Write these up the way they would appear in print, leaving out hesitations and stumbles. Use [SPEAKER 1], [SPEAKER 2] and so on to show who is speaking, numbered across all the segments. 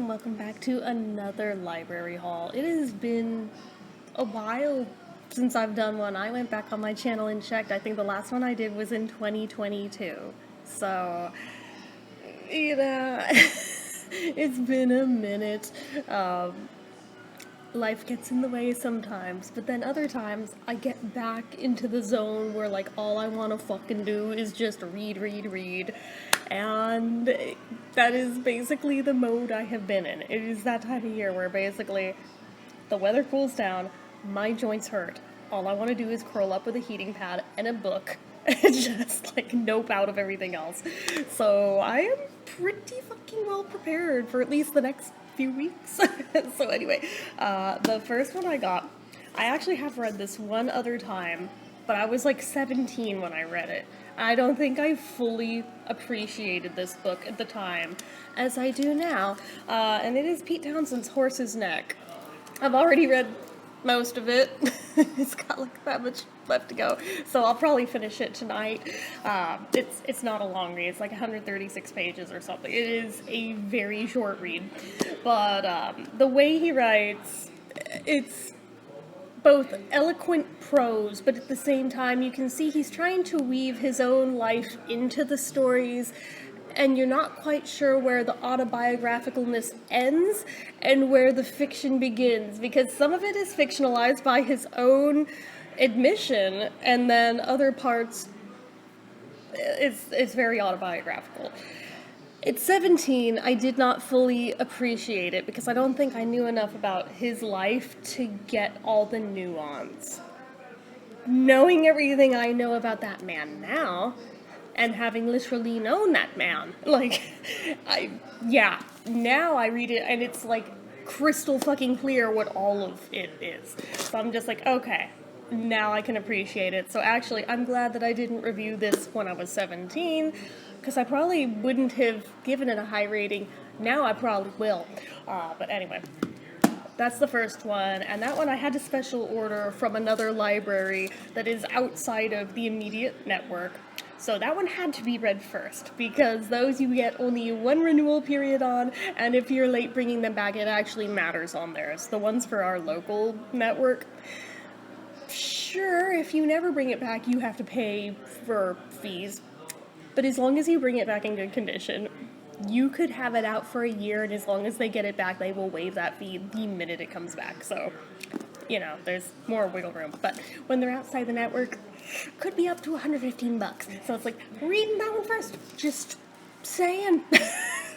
[SPEAKER 1] and welcome back to another library haul. It has been a while since I've done one. I went back on my channel and checked. I think the last one I did was in 2022. So, it's been a minute. Life gets in the way sometimes, but then other times I get back into the zone where like all I want to fucking do is just read. And that is basically the mode I have been in. It is that time of year where basically the weather cools down, my joints hurt. All I want to do is curl up with a heating pad and a book and just like nope out of everything else. So I am pretty fucking well prepared for at least the next few weeks. So anyway, the first one I got, I actually have read this one other time, but I was like 17 when I read it. I don't think I fully appreciated this book at the time as I do now, and it is Pete Townshend's Horse's Neck. I've already read most of it. It's got like that much left to go, so I'll probably finish it tonight. It's not a long read. It's like 136 pages or something. It is a very short read, but the way he writes, it's both eloquent prose, but at the same time you can see he's trying to weave his own life into the stories, and you're not quite sure where the autobiographicalness ends and where the fiction begins, because some of it is fictionalized by his own admission, and then other parts it's very autobiographical. At 17, I did not fully appreciate it because I don't think I knew enough about his life to get all the nuance. Knowing everything I know about that man now, and having literally known that man, now I read it and it's like crystal fucking clear what all of it is. So I'm just like, okay, now I can appreciate it. So actually, I'm glad that I didn't review this when I was 17, because I probably wouldn't have given it a high rating. Now I probably will. But anyway, that's the first one, and that one I had to special order from another library that is outside of the immediate network. So that one had to be read first, because those you get only one renewal period on, and if you're late bringing them back, it actually matters on theirs. The ones for our local network, sure, if you never bring it back, you have to pay for fees. But as long as you bring it back in good condition, you could have it out for a year, and as long as they get it back, they will waive that fee the minute it comes back. So, there's more wiggle room. But when they're outside the network, could be up to $115. So it's like, reading that one first. Just saying.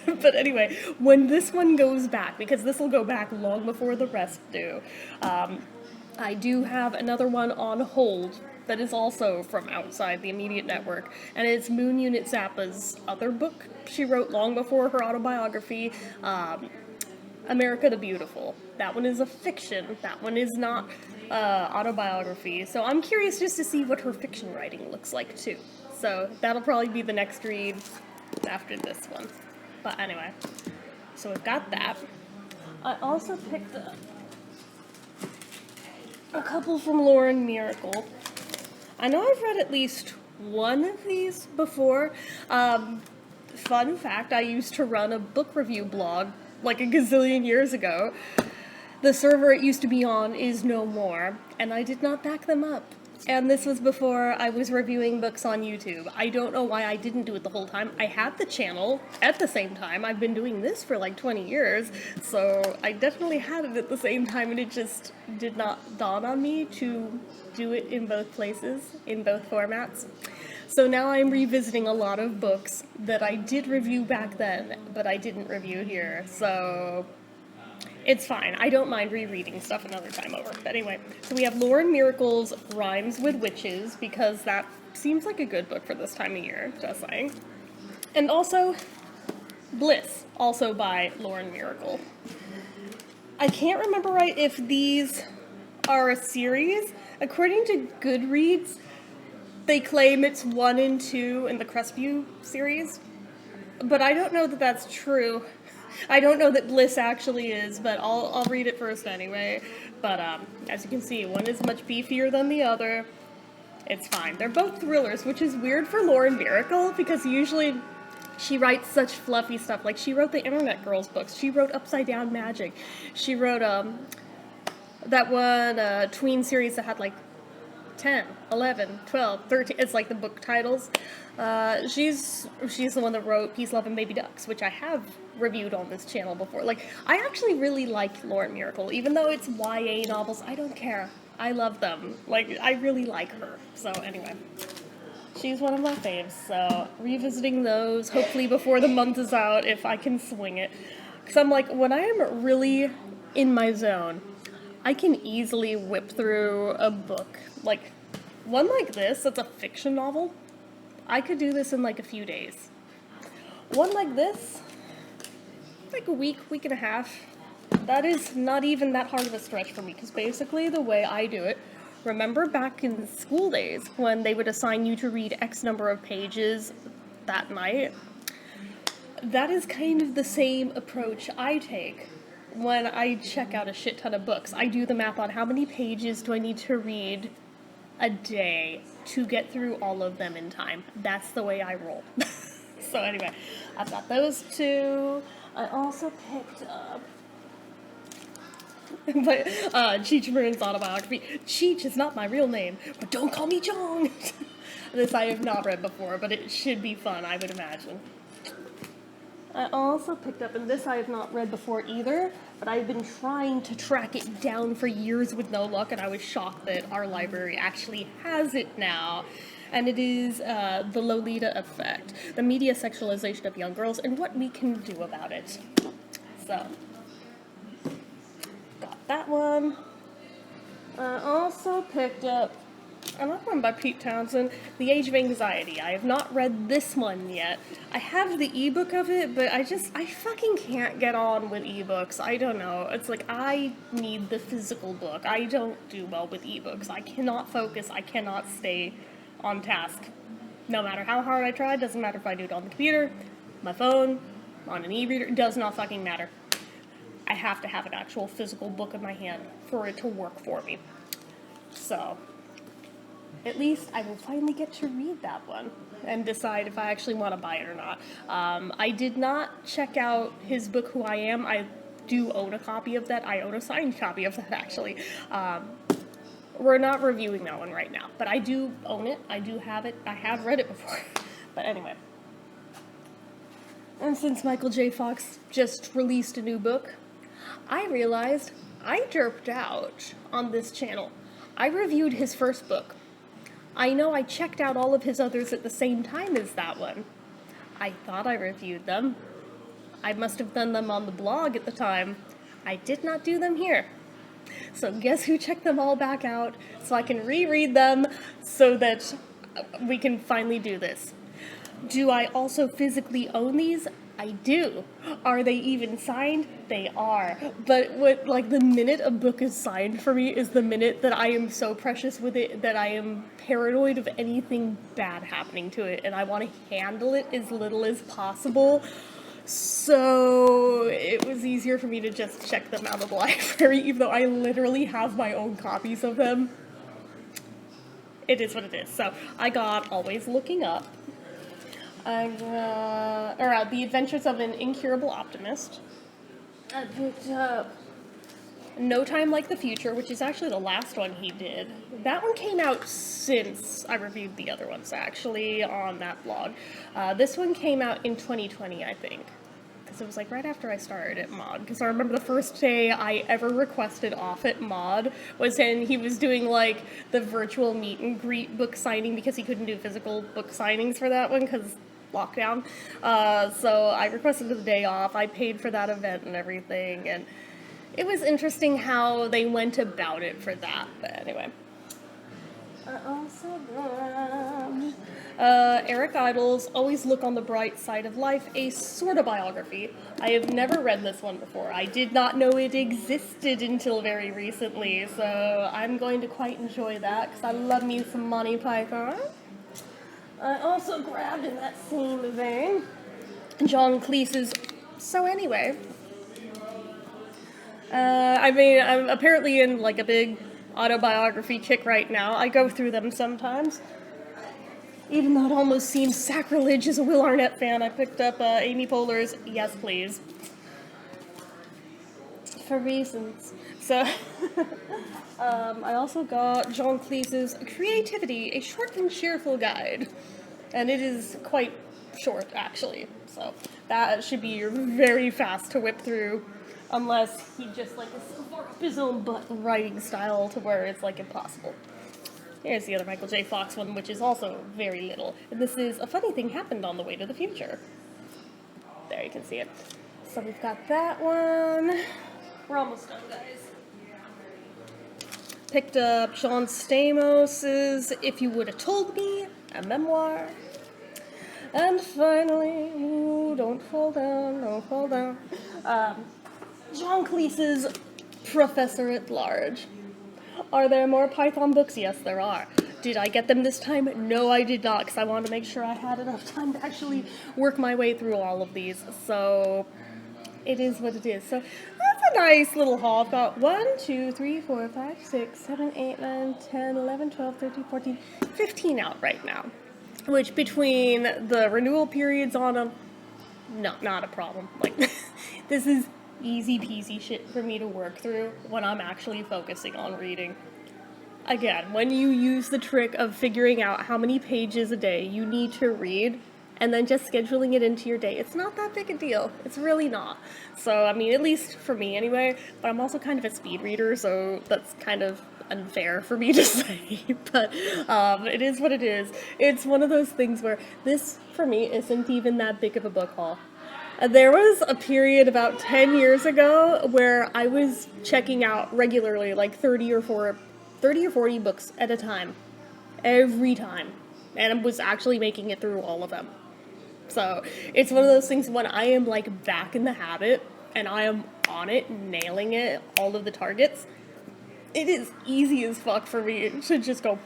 [SPEAKER 1] But anyway, when this one goes back, because this will go back long before the rest do, I do have another one on hold that is also from outside the immediate network, and it's Moon Unit Zappa's other book she wrote long before her autobiography, America the Beautiful. That one is a fiction. That one is not autobiography. So I'm curious just to see what her fiction writing looks like too. So that'll probably be the next read after this one. But anyway, so we've got that. I also picked up a couple from Lauren Miracle. I know I've read at least one of these before. Fun fact, I used to run a book review blog like a gazillion years ago. The server it used to be on is no more, and I did not back them up. And this was before I was reviewing books on YouTube. I don't know why I didn't do it the whole time. I had the channel at the same time. I've been doing this for like 20 years, so I definitely had it at the same time, and it just did not dawn on me to do it in both places, in both formats. So now I'm revisiting a lot of books that I did review back then, but I didn't review here, so it's fine. I don't mind rereading stuff another time over. But anyway, so we have Lauren Miracle's Rhymes with Witches, because that seems like a good book for this time of year, just saying. And also, Bliss, also by Lauren Miracle. I can't remember right if these are a series. According to Goodreads, they claim it's 1 and 2 in the Crestview series, but I don't know that that's true. I don't know that Bliss actually is, but I'll read it first anyway. But as you can see, one is much beefier than the other. It's fine. They're both thrillers, which is weird for Lauren Miracle, because usually She writes such fluffy stuff. Like, she wrote the Internet Girls books. She wrote Upside Down Magic. She wrote, that one, tween series that had, like, 10, 11, 12, 13. It's like the book titles. She's the one that wrote Peace, Love, and Baby Ducks, which I have reviewed on this channel before. Like, I actually really like Lauren Miracle. Even though it's YA novels, I don't care. I love them. Like, I really like her. So, anyway. She's one of my faves, so revisiting those, hopefully before the month is out, if I can swing it. Because I'm like, when I am really in my zone, I can easily whip through a book. Like, one like this, that's a fiction novel, I could do this in like a few days. One like this, like a week and a half. That is not even that hard of a stretch for me, because basically the way I do it, remember back in school days when they would assign you to read X number of pages that night? That is kind of the same approach I take when I check out a shit ton of books. I do the math on how many pages do I need to read a day to get through all of them in time. That's the way I roll. So anyway, I've got those two. I also picked up but Cheech Marin's autobiography. Cheech is not my real name, but don't call me Jong. This I have not read before, but it should be fun, I would imagine. I also picked up, and this I have not read before either, but I've been trying to track it down for years with no luck, and I was shocked that our library actually has it now. And it is The Lolita Effect, the media sexualization of young girls, and what we can do about it. So, got that one. I also picked up another one by Pete Townsend, The Age of Anxiety. I have not read this one yet. I have the ebook of it, but I fucking can't get on with ebooks. I don't know. It's like, I need the physical book. I don't do well with ebooks. I cannot focus. I cannot stay on task. No matter how hard I try, doesn't matter if I do it on the computer, my phone, on an e-reader, it does not fucking matter. I have to have an actual physical book in my hand for it to work for me. So, at least I will finally get to read that one and decide if I actually want to buy it or not. I did not check out his book, Who I Am. I do own a copy of that. I own a signed copy of that, actually. We're not reviewing that one right now, but I do own it. I do have it. I have read it before. But anyway. And since Michael J. Fox just released a new book, I realized I derped out on this channel. I reviewed his first book. I know I checked out all of his others at the same time as that one. I thought I reviewed them. I must have done them on the blog at the time. I did not do them here. So guess who checked them all back out so I can reread them so that we can finally do this. Do I also physically own these? I do. Are they even signed? They are. But what, like, the minute a book is signed for me is the minute that I am so precious with it that I am paranoid of anything bad happening to it, and I want to handle it as little as possible. So it was easier for me to just check them out of the library, even though I literally have my own copies of them. It is what it is. So I got Always Looking Up. The Adventures of an Incurable Optimist. I picked up No Time Like the Future, which is actually the last one he did. That one came out since I reviewed the other ones, actually, on that blog. This one came out in 2020, I think. Because it was like right after I started at Mod. Because I remember the first day I ever requested off at Mod was when he was doing like the virtual meet and greet book signing because he couldn't do physical book signings for that one because lockdown. So I requested the day off. I paid for that event and everything. And it was interesting how they went about it for that. But anyway. I also grabbed Eric Idle's Always Look on the Bright Side of Life, a sort of biography. I have never read this one before. I did not know it existed until very recently, so I'm going to quite enjoy that, because I love me some Monty Python. I also grabbed, in that same vein, John Cleese's So Anyway. I'm apparently in like a big autobiography kick right now. I go through them sometimes. Even though it almost seems sacrilege as a Will Arnett fan, I picked up Amy Poehler's Yes Please. For reasons. So, I also got John Cleese's Creativity, a short and cheerful guide. And it is quite short, actually. So, that should be very fast to whip through. Unless he just, like, is so far up his own butt writing style to where it's, like, impossible. Here's the other Michael J. Fox one, which is also very little. And this is A Funny Thing Happened on the Way to the Future. There, you can see it. So we've got that one. We're almost done, guys. Picked up John Stamos's If You Would Have Told Me, a memoir. And finally, ooh, don't fall down, don't fall down. John Cleese's Professor at Large. Are there more Python books? Yes, there are. Did I get them this time? No, I did not, because I wanted to make sure I had enough time to actually work my way through all of these. So, it is what it is. So, that's a nice little haul. I've got 1, 2, 3, 4, 5, 6, 7, 8, 9, 10, 11, 12, 13, 14, 15 out right now. Which, between the renewal periods on them, no, not a problem. Like, this is easy peasy shit for me to work through when I'm actually focusing on reading. Again, when you use the trick of figuring out how many pages a day you need to read and then just scheduling it into your day, it's not that big a deal. It's really not. So, I mean, at least for me anyway, but I'm also kind of a speed reader, so that's kind of unfair for me to say, but it is what it is. It's one of those things where this, for me, isn't even that big of a book haul. There was a period about 10 years ago where I was checking out regularly like 30 or 40 books at a time. Every time. And I was actually making it through all of them. So, it's one of those things when I am like back in the habit and I am on it, nailing it, all of the targets, it is easy as fuck for me to just go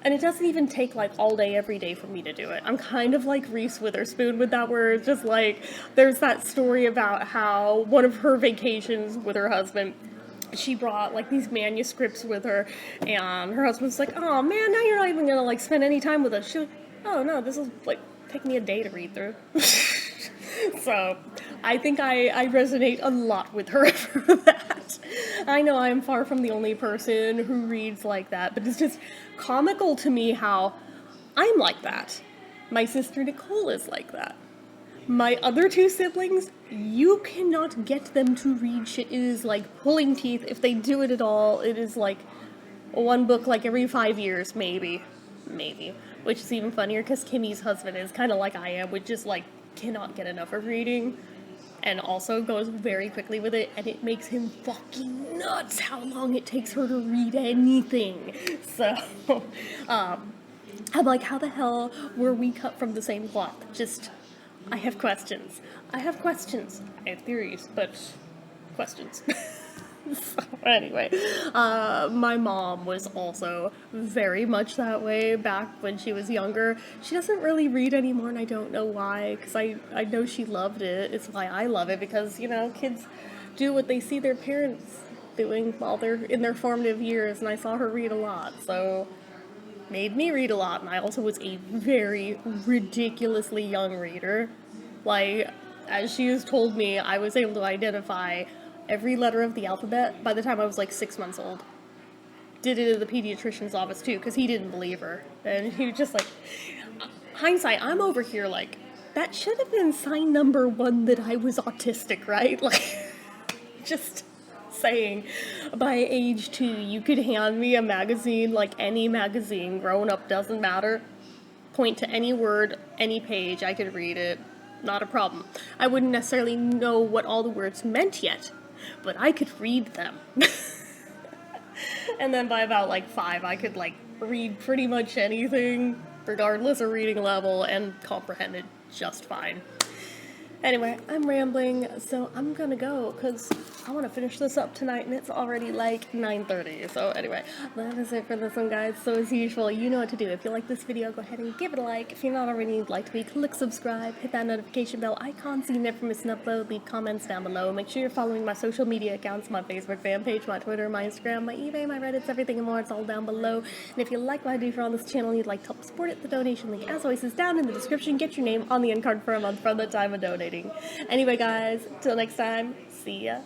[SPEAKER 1] and it doesn't even take, like, all day, every day for me to do it. I'm kind of like Reese Witherspoon with that, where it's just, like, there's that story about how one of her vacations with her husband, she brought, like, these manuscripts with her, and her husband's like, oh, man, now you're not even gonna, like, spend any time with us. She's like, oh, no, this will, like, take me a day to read through. So, I think I resonate a lot with her for that. I know I am far from the only person who reads like that, but it's just comical to me how I'm like that. My sister Nicole is like that. My other two siblings, you cannot get them to read shit. It is like pulling teeth. If they do it at all, it is like one book like every 5 years, maybe. Which is even funnier because Kimmy's husband is kind of like I am, which just like cannot get enough of reading. And also goes very quickly with it, and it makes him fucking nuts how long it takes her to read anything. So, I'm like, how the hell were we cut from the same cloth? Just, I have questions. I have theories, but questions. So, anyway, my mom was also very much that way back when she was younger. She doesn't really read anymore, and I don't know why, because I know she loved it. It's why I love it, because, you know, kids do what they see their parents doing while they're in their formative years, and I saw her read a lot, so made me read a lot, and I also was a very ridiculously young reader. Like, as she has told me, I was able to identify every letter of the alphabet by the time I was like 6 months old. Did it at the pediatrician's office too, because he didn't believe her. And he was just like, hindsight, I'm over here like, that should have been sign number 1 that I was autistic, right? Like, just saying. By age 2, you could hand me a magazine, like any magazine, grown up, doesn't matter. Point to any word, any page, I could read it. Not a problem. I wouldn't necessarily know what all the words meant yet, but I could read them. And then by about like 5, I could like read pretty much anything, regardless of reading level, and comprehend it just fine. Anyway, I'm rambling, so I'm gonna go, because I want to finish this up tonight, and it's already like 9:30. So anyway, that is it for this one, guys. So as usual, you know what to do. If you like this video, go ahead and give it a like. If you're not already liked me, click subscribe, hit that notification bell icon so you never miss an upload. Leave comments down below. Make sure you're following my social media accounts, my Facebook fan page, my Twitter, my Instagram, my eBay, my Reddits, everything and more. It's all down below. And if you like what I do for on this channel and you'd like to help support it, the donation link, as always, is down in the description. Get your name on the end card for a month from the time of donating. Anyway, guys, till next time, see ya.